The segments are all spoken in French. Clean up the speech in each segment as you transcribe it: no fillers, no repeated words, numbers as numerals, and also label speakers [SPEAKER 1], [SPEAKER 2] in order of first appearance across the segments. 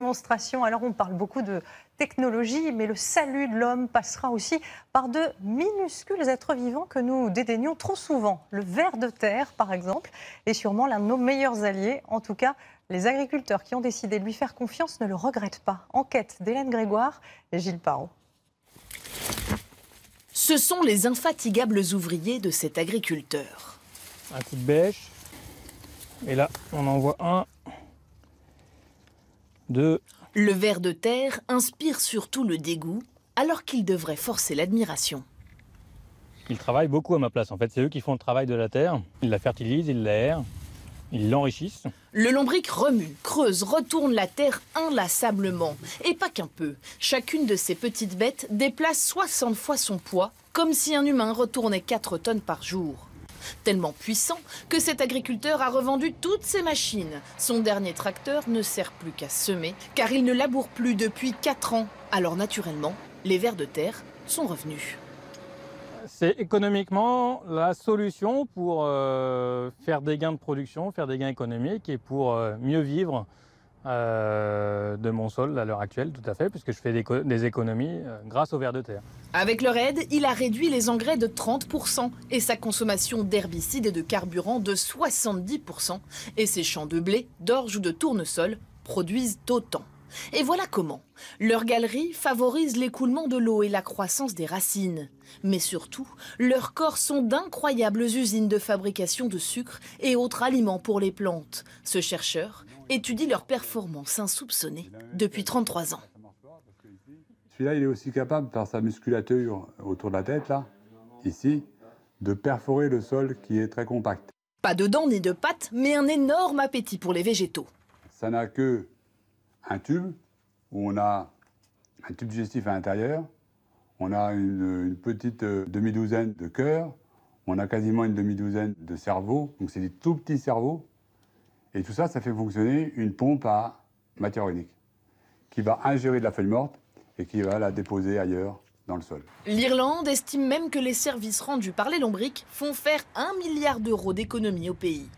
[SPEAKER 1] Démonstration. Alors on parle beaucoup de technologie, mais le salut de l'homme passera aussi par de minuscules êtres vivants que nous dédaignons trop souvent. Le ver de terre, par exemple, est sûrement l'un de nos meilleurs alliés. En tout cas, les agriculteurs qui ont décidé de lui faire confiance ne le regrettent pas. Enquête d'Hélène Grégoire et Gilles Parot.
[SPEAKER 2] Ce sont les infatigables ouvriers de cet agriculteur.
[SPEAKER 3] Un coup de bêche. Et là, on en voit un. Deux.
[SPEAKER 2] Le ver de terre inspire surtout le dégoût, alors qu'il devrait forcer l'admiration.
[SPEAKER 3] Ils travaillent beaucoup à ma place. En fait, c'est eux qui font le travail de la terre. Ils la fertilisent, ils l'aèrent, ils l'enrichissent.
[SPEAKER 2] Le lombric remue, creuse, retourne la terre inlassablement. Et pas qu'un peu. Chacune de ces petites bêtes déplace 60 fois son poids, comme si un humain retournait 4 tonnes par jour. Tellement puissant que cet agriculteur a revendu toutes ses machines. Son dernier tracteur ne sert plus qu'à semer, car il ne laboure plus depuis 4 ans. Alors naturellement, les vers de terre sont revenus.
[SPEAKER 3] C'est économiquement la solution pour faire des gains de production, faire des gains économiques et pour mieux vivre de mon sol à l'heure actuelle, tout à fait, puisque je fais des économies grâce aux vers de terre.
[SPEAKER 2] Avec leur aide, il a réduit les engrais de 30% et sa consommation d'herbicides et de carburant de 70%. Et ses champs de blé, d'orge ou de tournesol produisent autant. Et voilà comment. Leur galerie favorise l'écoulement de l'eau et la croissance des racines. Mais surtout, leurs corps sont d'incroyables usines de fabrication de sucre et autres aliments pour les plantes. Ce chercheur étudie leurs performances insoupçonnées depuis 33 ans.
[SPEAKER 4] Celui-là, il est aussi capable, par sa musculature autour de la tête, là, ici, de perforer le sol qui est très compact.
[SPEAKER 2] Pas de dents ni de pattes, mais un énorme appétit pour les végétaux.
[SPEAKER 4] Ça n'a que un tube, où on a un tube digestif à l'intérieur, on a une petite demi-douzaine de cœurs, on a quasiment une demi-douzaine de cerveaux, donc c'est des tout petits cerveaux, et tout ça, ça fait fonctionner une pompe à matière unique, qui va ingérer de la feuille morte et qui va la déposer ailleurs dans le sol.
[SPEAKER 2] L'Irlande estime même que les services rendus par les lombrics font faire 1 milliard d'euros d'économie au pays.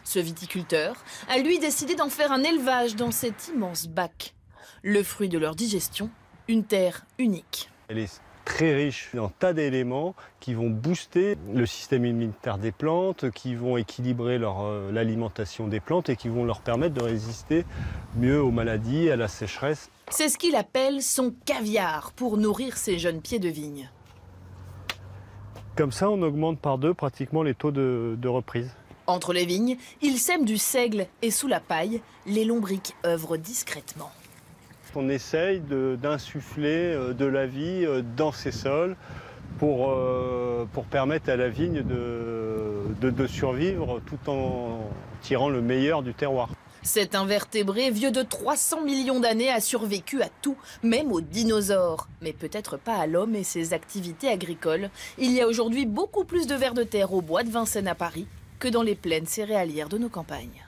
[SPEAKER 2] Ce viticulteur a lui décidé d'en faire un élevage dans cet immense bac. Le fruit de leur digestion, une terre unique.
[SPEAKER 5] Elle est très riche en tas d'éléments qui vont booster le système immunitaire des plantes, qui vont équilibrer l'alimentation des plantes et qui vont leur permettre de résister mieux aux maladies, à la sécheresse.
[SPEAKER 2] C'est ce qu'il appelle son caviar pour nourrir ses jeunes pieds de vigne.
[SPEAKER 5] Comme ça, on augmente par 2 pratiquement les taux de reprise.
[SPEAKER 2] Entre les vignes, il sème du seigle et sous la paille, les lombrics œuvrent discrètement.
[SPEAKER 5] On essaye d'insuffler de la vie dans ces sols pour permettre à la vigne de survivre tout en tirant le meilleur du terroir.
[SPEAKER 2] Cet invertébré vieux de 300 millions d'années a survécu à tout, même aux dinosaures. Mais peut-être pas à l'homme et ses activités agricoles. Il y a aujourd'hui beaucoup plus de vers de terre au bois de Vincennes à Paris que dans les plaines céréalières de nos campagnes.